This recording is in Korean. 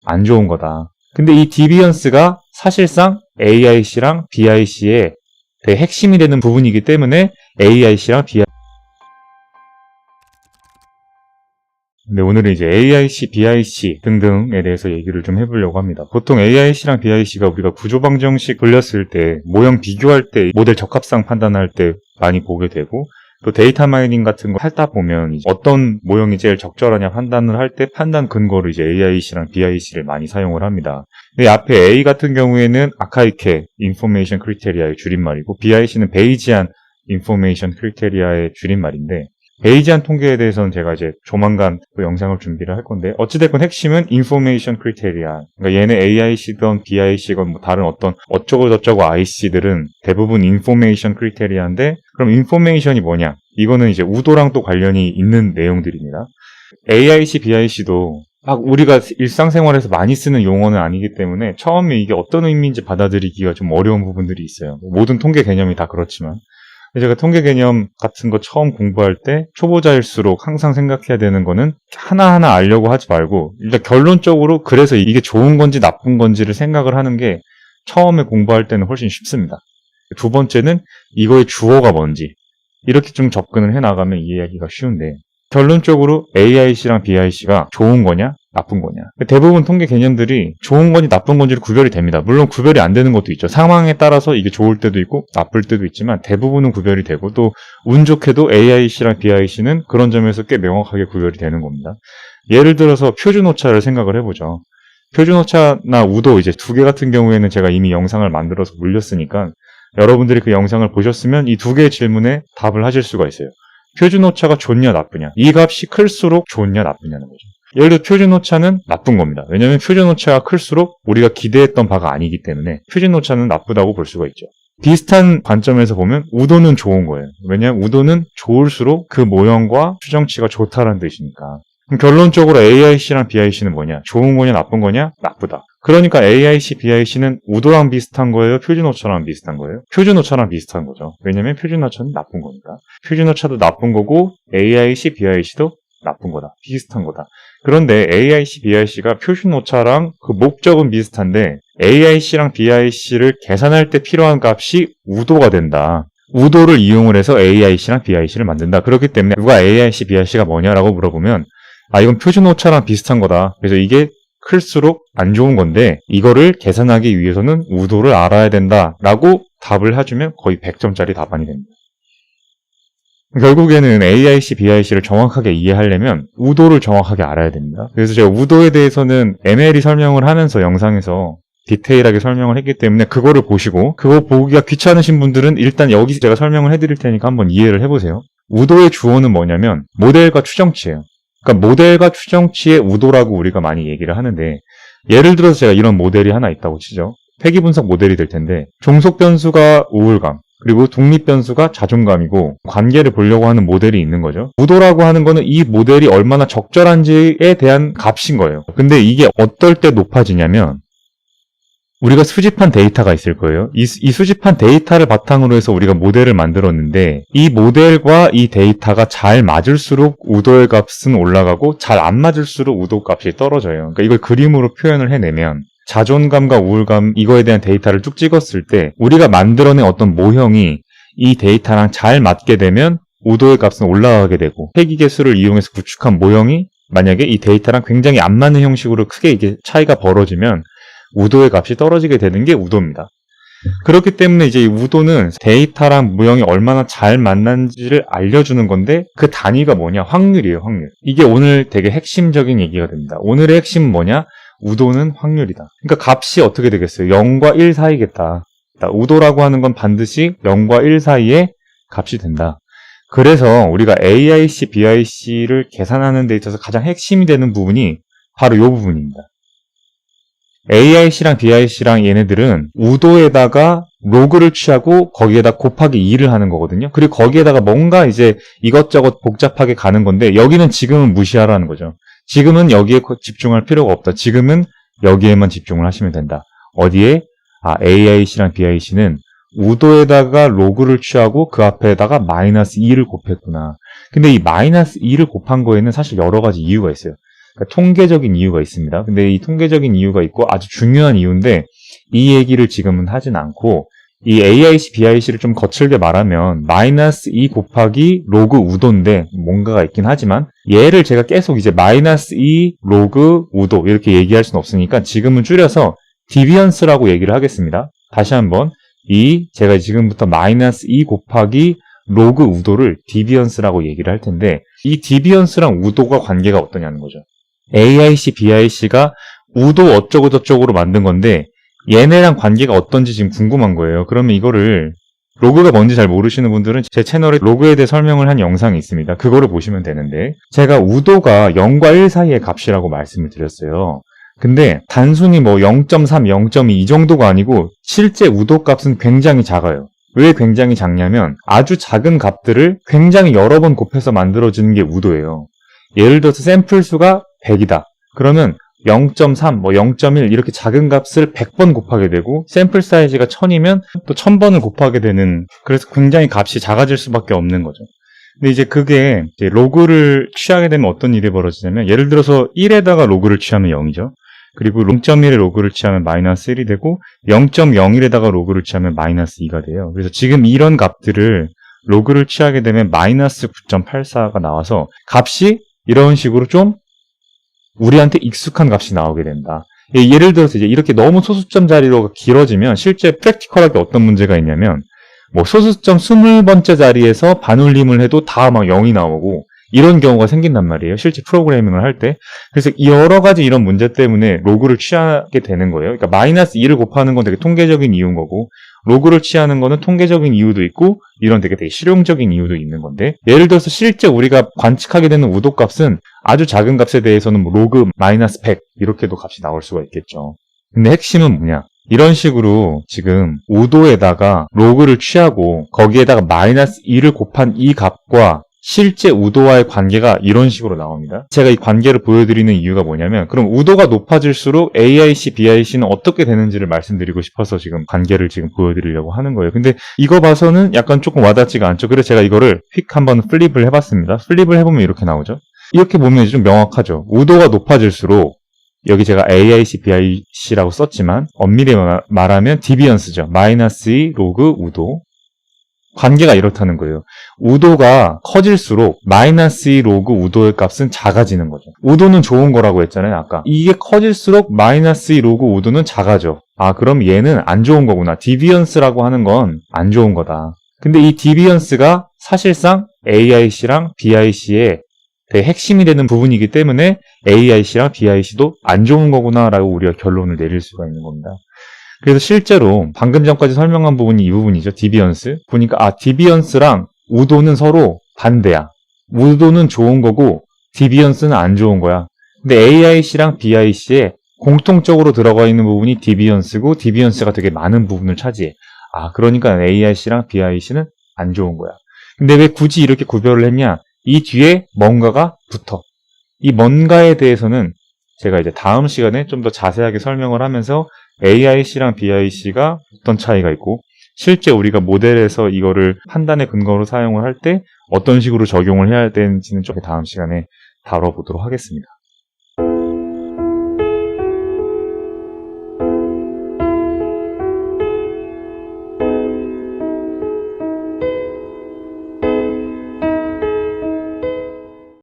안 좋은 거다. 근데 이 디비언스가 사실상 AIC랑 BIC의 되게 핵심이 되는 부분이기 때문에 AIC랑 BIC. 근데 오늘은 이제 AIC, BIC 등등에 대해서 얘기를 좀 해보려고 합니다. 보통 AIC랑 BIC가 우리가 구조방정식 돌렸을 때, 모형 비교할 때, 모델 적합성 판단할 때 많이 보게 되고, 또 데이터 마이닝 같은 거 하다 보면 이제 어떤 모형이 제일 적절하냐 판단을 할 때 판단 근거로 이제 AIC랑 BIC를 많이 사용을 합니다. 근데 앞에 A 같은 경우에는 아카이케 인포메이션 크리테리아의 줄임말이고, BIC는 베이지안 인포메이션 크리테리아의 줄임말인데, 베이지안 통계에 대해서는 제가 이제 조만간 또 영상을 준비를 할 건데, 어찌됐건 핵심은 인포메이션 크리테리아. 그러니까 얘네 AIC건 BIC건 뭐 다른 어떤 어쩌고저쩌고 IC들은 대부분 인포메이션 크리테리아인데, 그럼 인포메이션이 뭐냐? 이거는 이제 우도랑 또 관련이 있는 내용들입니다. AIC, BIC도 막 우리가 일상생활에서 많이 쓰는 용어는 아니기 때문에 처음에 이게 어떤 의미인지 받아들이기가 좀 어려운 부분들이 있어요. 모든 통계 개념이 다 그렇지만. 제가 통계 개념 같은 거 처음 공부할 때 초보자일수록 항상 생각해야 되는 거는 하나하나 알려고 하지 말고 일단 결론적으로 그래서 이게 좋은 건지 나쁜 건지를 생각을 하는 게 처음에 공부할 때는 훨씬 쉽습니다. 두 번째는 이거의 주어가 뭔지 이렇게 좀 접근을 해나가면 이해하기가 쉬운데, 결론적으로 AIC랑 BIC가 좋은 거냐 나쁜 거냐, 대부분 통계 개념들이 좋은 건지 나쁜 건지로 구별이 됩니다. 물론 구별이 안 되는 것도 있죠. 상황에 따라서 이게 좋을 때도 있고 나쁠 때도 있지만 대부분은 구별이 되고, 또 운 좋게도 AIC랑 BIC는 그런 점에서 꽤 명확하게 구별이 되는 겁니다. 예를 들어서 표준 오차를 생각을 해보죠. 표준 오차나 우도 이제 두 개 같은 경우에는 제가 이미 영상을 만들어서 물렸으니까 여러분들이 그 영상을 보셨으면 이 두 개의 질문에 답을 하실 수가 있어요. 표준 오차가 좋냐 나쁘냐, 이 값이 클수록 좋냐 나쁘냐는 거죠. 예를 들어 표준 오차는 나쁜 겁니다. 왜냐하면 표준 오차가 클수록 우리가 기대했던 바가 아니기 때문에 표준 오차는 나쁘다고 볼 수가 있죠. 비슷한 관점에서 보면 우도는 좋은 거예요. 왜냐하면 우도는 좋을수록 그 모형과 추정치가 좋다라는 뜻이니까. 그럼 결론적으로 AIC랑 BIC는 뭐냐? 좋은 거냐 나쁜 거냐? 나쁘다. 그러니까 AIC, BIC는 우도랑 비슷한 거예요? 표준 오차랑 비슷한 거예요? 표준 오차랑 비슷한 거죠. 왜냐면 표준 오차는 나쁜 거니까. 표준 오차도 나쁜 거고 AIC, BIC도 나쁜 거다. 비슷한 거다. 그런데 AIC, BIC가 표준 오차랑 그 목적은 비슷한데 AIC랑 BIC를 계산할 때 필요한 값이 우도가 된다. 우도를 이용을 해서 AIC랑 BIC를 만든다. 그렇기 때문에 누가 AIC, BIC가 뭐냐라고 물어보면 이건 표준 오차랑 비슷한 거다. 그래서 이게 클수록 안 좋은 건데 이거를 계산하기 위해서는 우도를 알아야 된다라고 답을 해주면 거의 100점짜리 답안이 됩니다. 결국에는 AIC, BIC를 정확하게 이해하려면 우도를 정확하게 알아야 됩니다. 그래서 제가 우도에 대해서는 MLE 설명을 하면서 영상에서 디테일하게 설명을 했기 때문에 그거를 보시고, 그거 보기가 귀찮으신 분들은 일단 여기서 제가 설명을 해드릴 테니까 한번 이해를 해보세요. 우도의 주어는 뭐냐면 모델과 추정치예요. 그러니까 모델과 추정치의 우도라고 우리가 많이 얘기를 하는데, 예를 들어서 제가 이런 모델이 하나 있다고 치죠. 폐기분석 모델이 될 텐데 종속 변수가 우울감, 그리고 독립 변수가 자존감이고 관계를 보려고 하는 모델이 있는 거죠. 우도라고 하는 거는 이 모델이 얼마나 적절한지에 대한 값인 거예요. 근데 이게 어떨 때 높아지냐면 우리가 수집한 데이터가 있을 거예요. 이 수집한 데이터를 바탕으로 해서 우리가 모델을 만들었는데 이 모델과 이 데이터가 잘 맞을수록 우도의 값은 올라가고 잘 안 맞을수록 우도 값이 떨어져요. 그러니까 이걸 그림으로 표현을 해내면 자존감과 우울감, 이거에 대한 데이터를 쭉 찍었을 때 우리가 만들어낸 어떤 모형이 이 데이터랑 잘 맞게 되면 우도의 값은 올라가게 되고, 회귀계수를 이용해서 구축한 모형이 만약에 이 데이터랑 굉장히 안 맞는 형식으로 크게 이게 차이가 벌어지면 우도의 값이 떨어지게 되는 게 우도입니다. 그렇기 때문에 이제 이 우도는 데이터랑 모형이 얼마나 잘 만난지를 알려주는 건데, 그 단위가 뭐냐? 확률이에요, 확률. 이게 오늘 되게 핵심적인 얘기가 됩니다. 오늘의 핵심은 뭐냐? 우도는 확률이다. 그러니까 값이 어떻게 되겠어요? 0과 1 사이겠다. 우도라고 하는 건 반드시 0과 1 사이에 값이 된다. 그래서 우리가 AIC, BIC를 계산하는 데 있어서 가장 핵심이 되는 부분이 바로 이 부분입니다. AIC랑 BIC랑 얘네들은 우도에다가 로그를 취하고 거기에다 곱하기 2를 하는 거거든요. 그리고 거기에다가 뭔가 이제 이것저것 복잡하게 가는 건데, 여기는 지금은 무시하라는 거죠. 지금은 여기에 집중할 필요가 없다. 지금은 여기에만 집중을 하시면 된다. 어디에? AIC랑 BIC는 우도에다가 로그를 취하고 그 앞에다가 마이너스 2를 곱했구나. 근데 이 마이너스 2를 곱한 거에는 사실 여러 가지 이유가 있어요. 그러니까 통계적인 이유가 있습니다. 근데 이 통계적인 이유가 있고 아주 중요한 이유인데 이 얘기를 지금은 하진 않고 이 AIC, BIC를 좀 거칠게 말하면 마이너스 2 곱하기 로그 우도인데 뭔가가 있긴 하지만 얘를 제가 계속 이제 마이너스 2 로그 우도 이렇게 얘기할 수는 없으니까 지금은 줄여서 디비언스라고 얘기를 하겠습니다. 다시 한번 제가 지금부터 마이너스 2 곱하기 로그 우도를 디비언스라고 얘기를 할 텐데 이 디비언스랑 우도가 관계가 어떠냐는 거죠. AIC, BIC가 우도 어쩌고 저쩌고로 만든 건데 얘네랑 관계가 어떤지 지금 궁금한 거예요. 그러면 이거를 로그가 뭔지 잘 모르시는 분들은 제 채널에 로그에 대해 설명을 한 영상이 있습니다. 그거를 보시면 되는데 제가 우도가 0과 1 사이의 값이라고 말씀을 드렸어요. 근데 단순히 뭐 0.3, 0.2 이 정도가 아니고 실제 우도 값은 굉장히 작아요. 왜 굉장히 작냐면 아주 작은 값들을 굉장히 여러 번 곱해서 만들어지는 게 우도예요. 예를 들어서 샘플 수가 100이다. 그러면 0.3, 0.1 이렇게 작은 값을 100번 곱하게 되고 샘플 사이즈가 1000이면 또 1000번을 곱하게 되는 그래서 굉장히 값이 작아질 수밖에 없는 거죠. 근데 이제 그게 이제 로그를 취하게 되면 어떤 일이 벌어지냐면 예를 들어서 1에다가 로그를 취하면 0이죠. 그리고 0.1에 로그를 취하면 마이너스 1이 되고 0.01에다가 로그를 취하면 마이너스 2가 돼요. 그래서 지금 이런 값들을 로그를 취하게 되면 마이너스 9.84가 나와서 값이 이런 식으로 좀 우리한테 익숙한 값이 나오게 된다. 예를 들어서 이제 이렇게 너무 소수점 자리로 길어지면 실제 프랙티컬하게 어떤 문제가 있냐면 뭐 소수점 20번째 자리에서 반올림을 해도 다 막 0이 나오고 이런 경우가 생긴단 말이에요. 실제 프로그래밍을 할 때. 그래서 여러 가지 이런 문제 때문에 로그를 취하게 되는 거예요. 그러니까 마이너스 2를 곱하는 건 되게 통계적인 이유인 거고 로그를 취하는 거는 통계적인 이유도 있고 이런 되게 실용적인 이유도 있는 건데 예를 들어서 실제 우리가 관측하게 되는 우도 값은 아주 작은 값에 대해서는 뭐 로그 마이너스 100 이렇게도 값이 나올 수가 있겠죠. 근데 핵심은 뭐냐? 이런 식으로 지금 우도에다가 로그를 취하고 거기에다가 마이너스 2를 곱한 이 값과 실제 우도와의 관계가 이런 식으로 나옵니다. 제가 이 관계를 보여드리는 이유가 뭐냐면 그럼 우도가 높아질수록 AIC, BIC는 어떻게 되는지를 말씀드리고 싶어서 지금 관계를 지금 보여드리려고 하는 거예요. 근데 이거 봐서는 약간 조금 와닿지가 않죠. 그래서 제가 이거를 휙 한번 플립을 해봤습니다. 플립을 해보면 이렇게 나오죠. 이렇게 보면 좀 명확하죠. 우도가 높아질수록 여기 제가 AIC, BIC라고 썼지만 엄밀히 말하면 디비언스죠. 마이너스 2 로그 우도. 관계가 이렇다는 거예요. 우도가 커질수록 마이너스 2 로그 우도의 값은 작아지는 거죠. 우도는 좋은 거라고 했잖아요, 아까. 이게 커질수록 마이너스 2 로그 우도는 작아져. 아, 그럼 얘는 안 좋은 거구나. 디비언스라고 하는 건 안 좋은 거다. 근데 이 디비언스가 사실상 AIC랑 BIC의 되게 핵심이 되는 부분이기 때문에 AIC랑 BIC도 안 좋은 거구나라고 우리가 결론을 내릴 수가 있는 겁니다. 그래서 실제로 방금 전까지 설명한 부분이 이 부분이죠. 디비언스. 보니까 디비언스랑 우도는 서로 반대야. 우도는 좋은 거고 디비언스는 안 좋은 거야. 근데 AIC랑 BIC에 공통적으로 들어가 있는 부분이 디비언스고 디비언스가 되게 많은 부분을 차지해. 그러니까 AIC랑 BIC는 안 좋은 거야. 근데 왜 굳이 이렇게 구별을 했냐? 이 뒤에 뭔가가 붙어. 이 뭔가에 대해서는 제가 이제 다음 시간에 좀 더 자세하게 설명을 하면서 AIC랑 BIC가 어떤 차이가 있고 실제 우리가 모델에서 이거를 판단의 근거로 사용을 할 때 어떤 식으로 적용을 해야 되는지는 좀 다음 시간에 다뤄보도록 하겠습니다.